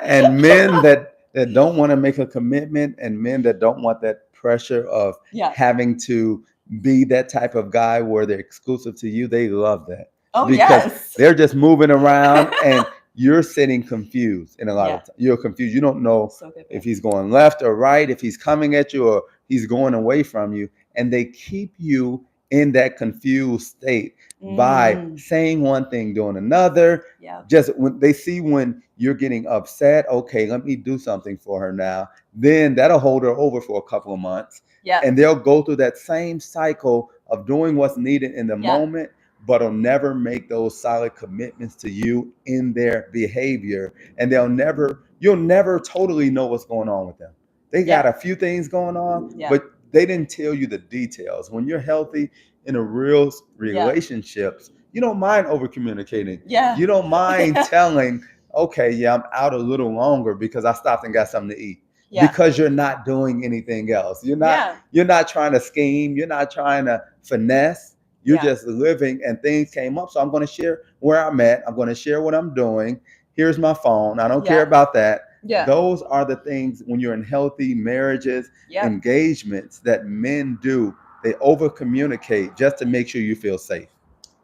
And men that don't want to make a commitment, and men that don't want that pressure of having to be that type of guy where they're exclusive to you, they love that. Oh, because they're just moving around and you're sitting confused. And a lot of times you're confused. You don't know if he's going left or right, if he's coming at you or he's going away from you. And they keep you in that confused state by saying one thing, doing another. Yeah. Just when they see when you're getting upset, okay, let me do something for her now. Then that'll hold her over for a couple of months. Yeah. And they'll go through that same cycle of doing what's needed in the moment, but will never make those solid commitments to you in their behavior. And you'll never totally know what's going on with them. They got a few things going on, but they didn't tell you the details. When you're healthy in a real relationships, you don't mind over communicating. Yeah. You don't mind telling, okay, yeah, I'm out a little longer because I stopped and got something to eat. Yeah. Because you're not doing anything else. You're not trying to scheme. You're not trying to finesse. You're just living, and things came up. So I'm going to share where I'm at. I'm going to share what I'm doing. Here's my phone. I don't care about that. Yeah. Those are the things when you're in healthy marriages, engagements that men do. They over communicate just to make sure you feel safe.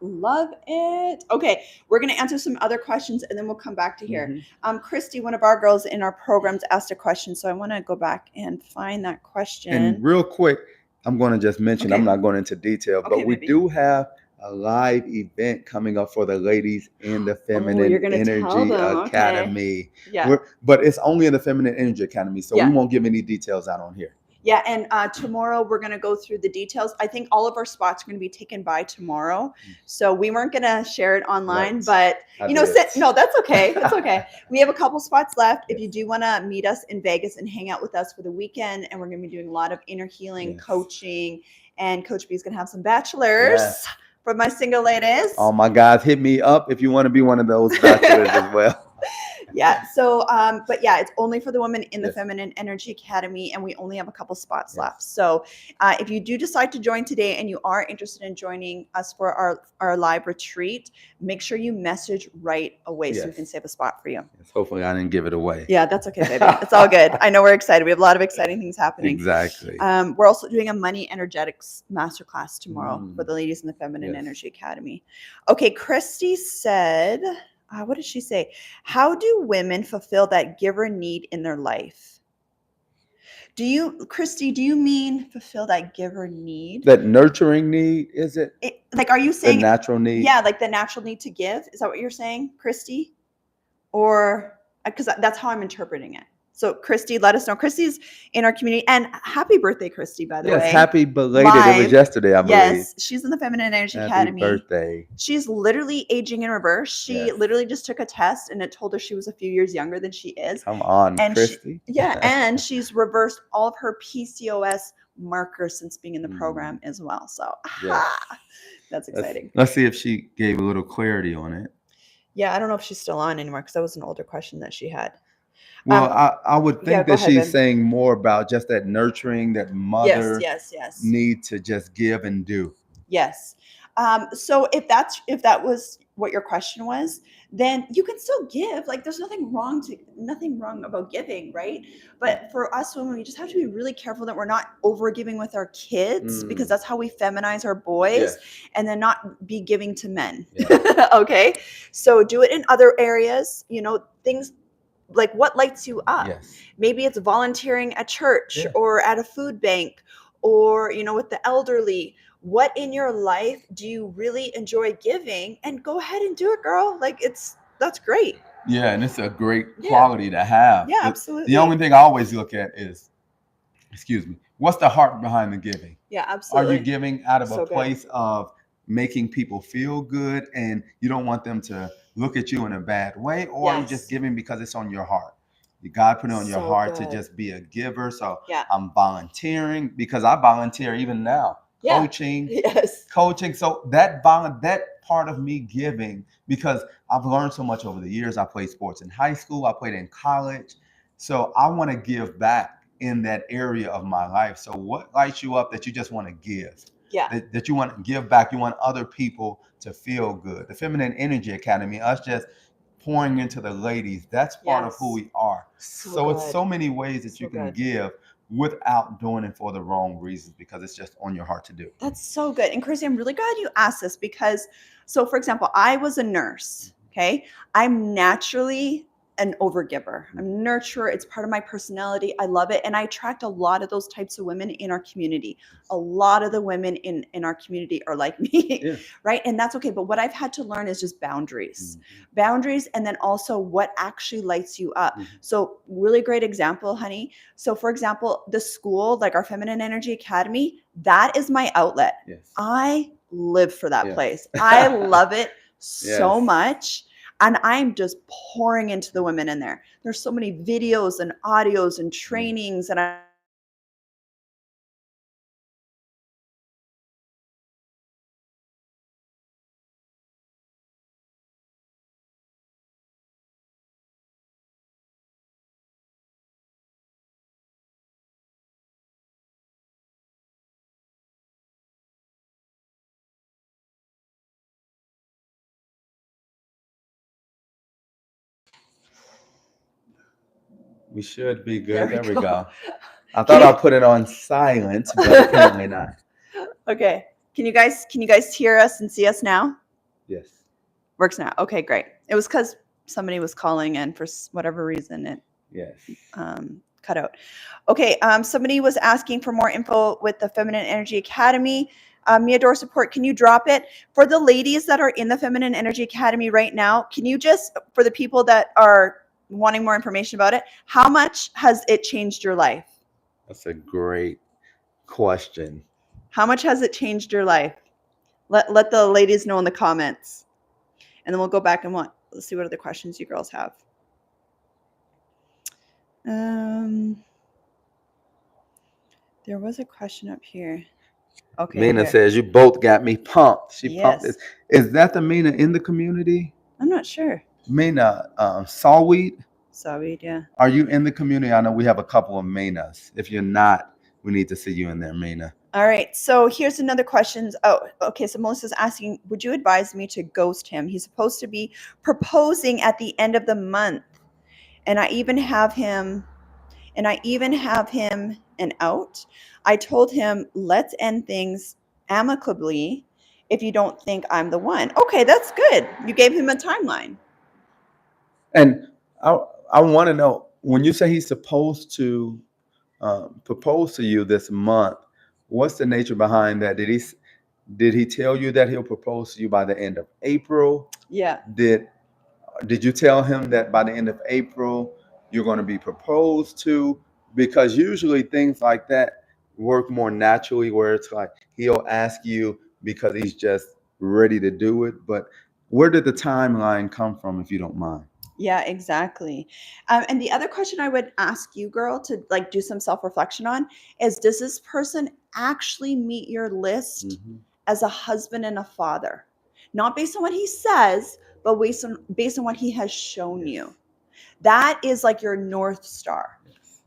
Love it. Okay, we're going to answer some other questions and then we'll come back to here. Christy, one of our girls in our programs, asked a question, so I want to go back and find that question. And real quick, I'm going to just mention, I'm not going into detail, but we do have a live event coming up for the ladies in the Feminine Energy Academy. Yeah. But it's only in the Feminine Energy Academy, so we won't give any details out on here. Yeah, and tomorrow we're going to go through the details. I think all of our spots are going to be taken by tomorrow. So we weren't going to share it online, but no, that's okay. That's okay. We have a couple spots left. If you do want to meet us in Vegas and hang out with us for the weekend, and we're going to be doing a lot of inner healing, coaching, and Coach B is going to have some bachelors for my single ladies. Oh my guys, hit me up if you want to be one of those bachelors as well. Yeah. So, but yeah, it's only for the women in the Feminine Energy Academy, and we only have a couple spots left. So, if you do decide to join today and you are interested in joining us for our live retreat, make sure you message right away so we can save a spot for you. Hopefully, I didn't give it away. Yeah, that's okay, baby. It's all good. I know we're excited. We have a lot of exciting things happening. Exactly. We're also doing a money energetics masterclass tomorrow for the ladies in the Feminine Energy Academy. Okay, Christy said. What did she say? How do women fulfill that giver need in their life? Christy, do you mean fulfill that giver need? That nurturing need, is it? Like, are you saying the natural need? Yeah, like the natural need to give. Is that what you're saying, Christy? Or because that's how I'm interpreting it. So, Christy, let us know. Christy's in our community. And happy birthday, Christy, by the way. Yes, happy belated. It was yesterday, I believe. Yes, she's in the Feminine Energy Academy. Happy birthday. She's literally aging in reverse. She literally just took a test and it told her she was a few years younger than she is. Come on, Christy. And she's reversed all of her PCOS markers since being in the program as well. So, that's exciting. Let's see if she gave a little clarity on it. Yeah, I don't know if she's still on anymore because that was an older question that she had. Well, I would think that she's saying more about just that nurturing that mother need to just give and do. Yes. So if that was what your question was, then you can still give. Like, there's nothing wrong about giving, right? But for us women, we just have to be really careful that we're not over giving with our kids because that's how we feminize our boys, and then not be giving to men. Okay. So do it in other areas, things like what lights you up. Maybe it's volunteering at church or at a food bank or, with the elderly. What in your life do you really enjoy giving? And go ahead and do it, girl. Like, that's great. Yeah, and it's a great quality to have. Yeah, absolutely. The only thing I always look at is, what's the heart behind the giving? Yeah, absolutely. Are you giving out of a place of making people feel good and you don't want them to look at you in a bad way, or are you just giving because it's on your heart? God put it on your heart to just be a giver. So I'm volunteering because I volunteer even now. Coaching. So that part of me giving, because I've learned so much over the years. I played sports in high school. I played in college. So I want to give back in that area of my life. So what lights you up that you just want to give? That you want to give back. You want other people to feel good. The Feminine Energy Academy, us just pouring into the ladies, that's part of who we are. So it's so many ways that you can give without doing it for the wrong reasons, because it's just on your heart to do. That's so good. And Chrissy, I'm really glad you asked this because, so for example, I was a nurse. Okay. I'm naturally an overgiver. I'm a nurturer. It's part of my personality. I love it. And I attract a lot of those types of women in our community. A lot of the women in our community are like me, Yeah. right? And that's okay. But what I've had to learn is just boundaries. Boundaries, and then also what actually lights you up. So really great example, honey. So for example, the school, like our Feminine Energy Academy, that is my outlet. Yes. I live for that Yes. place. I love it so Yes. much. And I'm just pouring into the women in there. There's so many videos and audios and trainings, and I We should be There good. we There we go. go. I thought I put it on silent, but apparently not. Okay. Can you guys hear us and see us now? Yes. Works now. Okay, great. It was because somebody was calling, and for whatever reason it Yes. cut out. Okay. Somebody was asking for more info with the Feminine Energy Academy. Adora support, can you drop it for the ladies that are in the Feminine Energy Academy right now? Can you just, for the people that are wanting more information about it, how much has it changed your life? That's a great question. How much has it changed your life? Let the ladies know in the comments, and then we'll go back and let's see what other questions you girls have. There was a question up here. Okay. Mina here. says you both got me pumped. She pumped Yes. this. Is that the Mina in the community? I'm not sure. Mina, Sawweed, Sorry, yeah. are you in the community? I know we have a couple of Minas. If you're not, we need to see you in there, Mina. All right. So here's another question. Oh, okay. So Melissa's asking, would you advise me to ghost him? He's supposed to be proposing at the end of the month. And I even have him an out. I told him, let's end things amicably if you don't think I'm the one. Okay, that's good. You gave him a timeline. And I want to know, when you say he's supposed to propose to you this month, what's the nature behind that? Did he tell you that he'll propose to you by the end of April? Yeah. Did you tell him that by the end of April you're going to be proposed to? Because usually things like that work more naturally, where it's like he'll ask you because he's just ready to do it. But where did the timeline come from, if you don't mind? Yeah, exactly. And the other question I would ask you, girl, to like do some self-reflection on is, does this person actually meet your list as a husband and a father? Not based on what he says, but based on what he has shown you. That is like your North Star,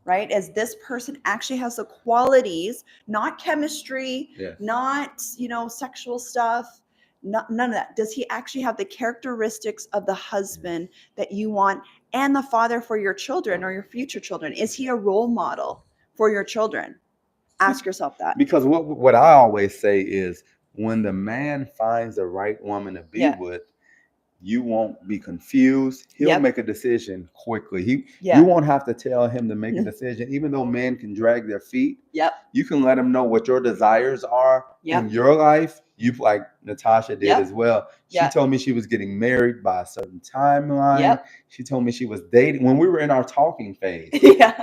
right? As this person actually has the qualities, not chemistry, not, sexual stuff, none of that. Does he actually have the characteristics of the husband that you want, and the father for your children or your future children? Is he a role model for your children? Ask yourself that. Because what I always say is, when the man finds the right woman to be with, you won't be confused. He'll make a decision quickly. You won't have to tell him to make a decision. Even though men can drag their feet, you can let him know what your desires are in your life. You, like Natasha did as well. She told me she was getting married by a certain timeline. She told me she was dating when we were in our talking phase.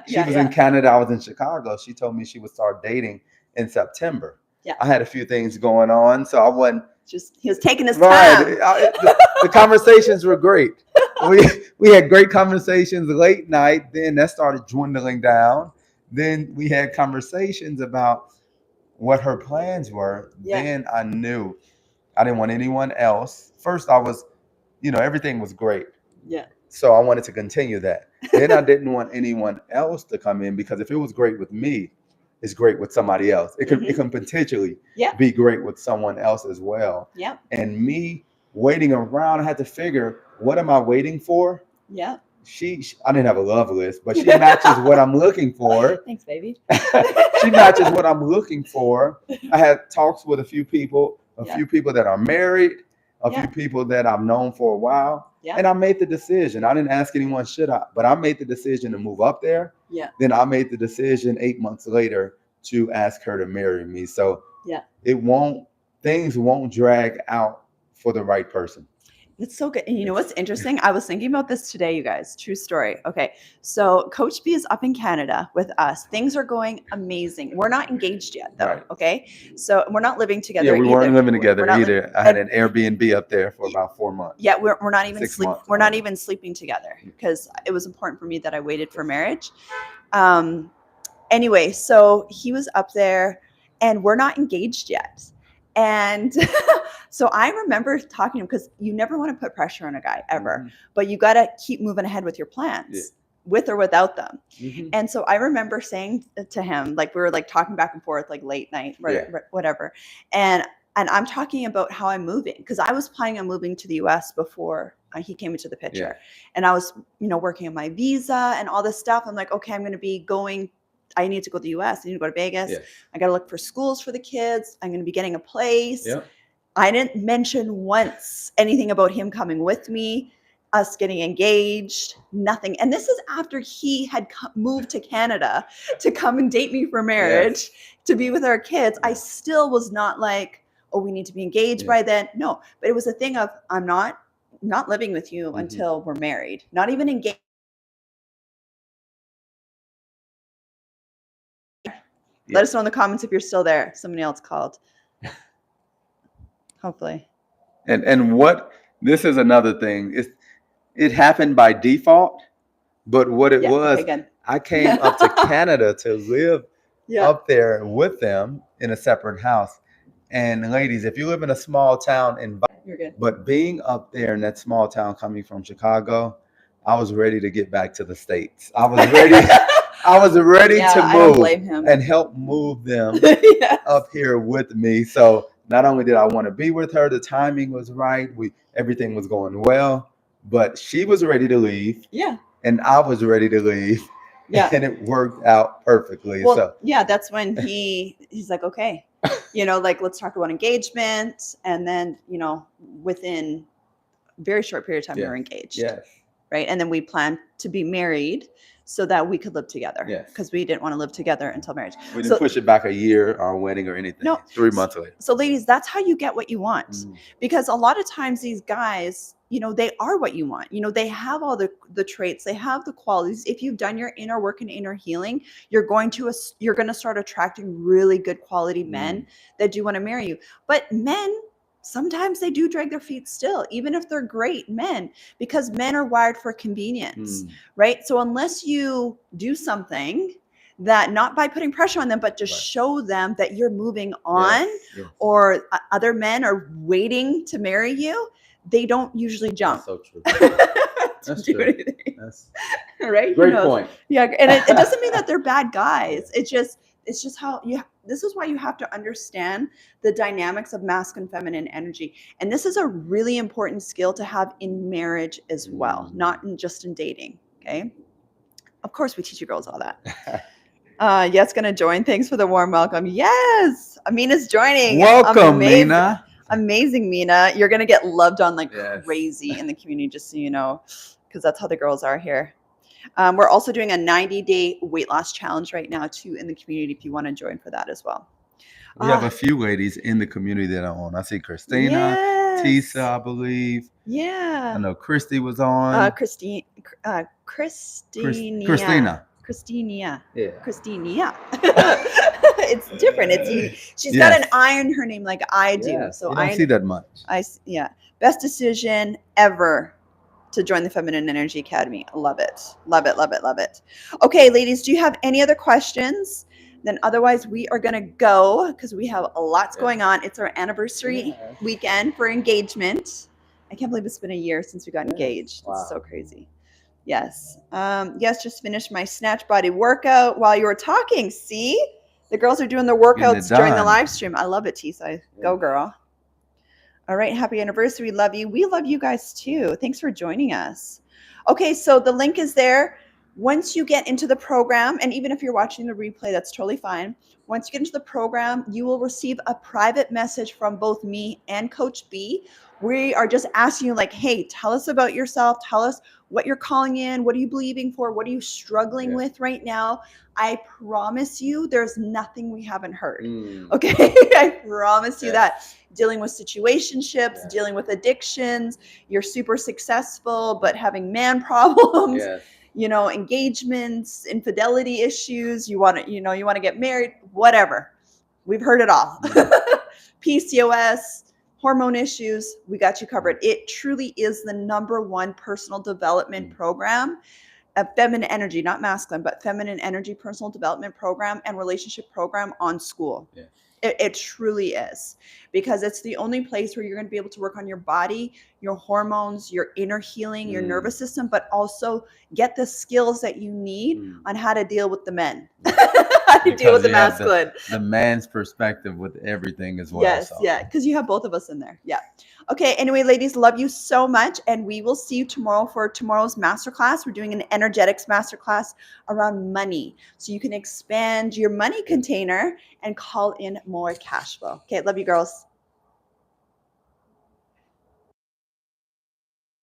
She was in Canada. I was in Chicago. She told me she would start dating in September. I had a few things going on, so I wasn't. He was taking his time. The conversations were great. We had great conversations late night. Then that started dwindling down. Then we had conversations about what her plans were. Then I knew I didn't want anyone else. First, I was, everything was great. So I wanted to continue that. Then I didn't want anyone else to come in, because if it was great with me, it's great with somebody else. It can potentially be great with someone else as well. And me waiting around, I had to figure, what am I waiting for? I didn't have a love list, but she matches what I'm looking for. Thanks, baby. She matches what I'm looking for. I had talks with a few people that are married. a Yeah. few people that I've known for a while, Yeah. and I made the decision. I didn't ask anyone, should I? But I made the decision to move up there. Yeah. Then I made the decision 8 months later to ask her to marry me. So Yeah. things won't drag out for the right person. It's so good. And you know what's interesting? I was thinking about this today, you guys. True story. Okay. So Coach B is up in Canada with us. Things are going amazing. We're not engaged yet, though. Right. Okay. So we're not living together. Yeah, we either. weren't living together We're not either. I had an Airbnb up there for about 4 months. Yeah, we're not even 6 sleep. months. We're not even sleeping together because it was important for me that I waited for marriage. Anyway, so he was up there, and we're not engaged yet. And so I remember talking to him, because you never want to put pressure on a guy ever, but you got to keep moving ahead with your plans, with or without them. And so I remember saying to him, like, we were like talking back and forth, like late night, whatever. And I'm talking about how I'm moving, because I was planning on moving to the US before he came into the picture. And I was, working on my visa and all this stuff. I'm like, okay, I'm going to be going. I need to go to the US. I need to go to Vegas. I got to look for schools for the kids. I'm going to be getting a place. I didn't mention once anything about him coming with me, us getting engaged, nothing. And this is after he had moved to Canada to come and date me for marriage, to be with our kids. I still was not like, oh, we need to be engaged by then. No, but it was a thing of, I'm not living with you until we're married, not even engaged. Let us know in the comments if you're still there. Somebody else called. Hopefully. And what this is another thing. It happened by default, but what it was, I came up to Canada to live up there with them in a separate house. And ladies, if you live in a small town, you're good. But being up there in that small town, coming from Chicago, I was ready to get back to the States. I was ready. I was ready to move and help move them up here with me. So not only did I want to be with her, the timing was right. Everything was going well, but she was ready to leave. And I was ready to leave. And it worked out perfectly. Well, that's when he's like, okay, like, let's talk about engagement. And then, within a very short period of time, we were engaged. Right. And then we planned to be married so that we could live together, because we didn't want to live together until marriage. We didn't push it back a year, our wedding or anything. No, 3 months later. So ladies, that's how you get what you want. Because a lot of times these guys, they are what you want. They have all the traits, they have the qualities. If you've done your inner work and inner healing, you're going to start attracting really good quality men that do want to marry you. But men, sometimes they do drag their feet still, even if they're great men, because men are wired for convenience, right? So unless you do something that, not by putting pressure on them, but just show them that you're moving on, or other men are waiting to marry you, they don't usually jump. That's so true. That's true. That's right. Great point. Yeah. And it doesn't mean that they're bad guys. It's just how this is why you have to understand the dynamics of masculine and feminine energy. And this is a really important skill to have in marriage as well, not just in dating. Okay. Of course, we teach you girls all that. Yes, going to join. Thanks for the warm welcome. Yes. Amina's joining. Welcome, Mina. Amazing, Mina. You're going to get loved on like crazy in the community, just so you know, because that's how the girls are here. We're also doing a 90-day weight loss challenge right now, too, in the community, if you want to join for that as well. We have a few ladies in the community that are on. I see Christina, Tisa, I believe. Yeah. I know Christy was on. Christina. Christina. Yeah. Christina. It's different. She's got an I in her name like I do. So you don't see that much. Best decision ever to join the Feminine Energy Academy. I love it. Love it. Love it. Love it. Okay, ladies, do you have any other questions? Then otherwise we are going to go, because we have lots going on. It's our anniversary weekend for engagement. I can't believe it's been a year since we got engaged. Wow. It's so crazy. Yes. Yes, just finished my snatch body workout while you were talking. See? The girls are doing their workouts during the live stream. I love it, Tisa. Go, girl. All right. Happy anniversary. Love you. We love you guys too. Thanks for joining us. Okay. So the link is there. Once you get into the program, and even if you're watching the replay, that's totally fine. Once you get into the program, you will receive a private message from both me and Coach B. We are just asking you, like, hey, tell us about yourself. Tell us what you're calling in. What are you believing for? What are you struggling with right now? I promise you, there's nothing we haven't heard. Okay. I promise you that. Dealing with situationships, dealing with addictions, you're super successful, but having man problems. Engagements, infidelity issues, you want to get married, whatever. We've heard it all. PCOS, hormone issues, we got you covered. It truly is the #1 personal development program, a feminine energy, not masculine, but feminine energy personal development program and relationship program on school. It truly is, because it's the only place where you're going to be able to work on your body, your hormones, your inner healing, your nervous system, but also get the skills that you need on how to deal with the men, how to deal with the masculine. The man's perspective with everything as well. Yes, yeah, because you have both of us in there. Yeah. Okay, anyway, ladies, love you so much, and we will see you tomorrow for tomorrow's masterclass. We're doing an energetics masterclass around money, so you can expand your money container and call in more cash flow. Okay, love you, girls.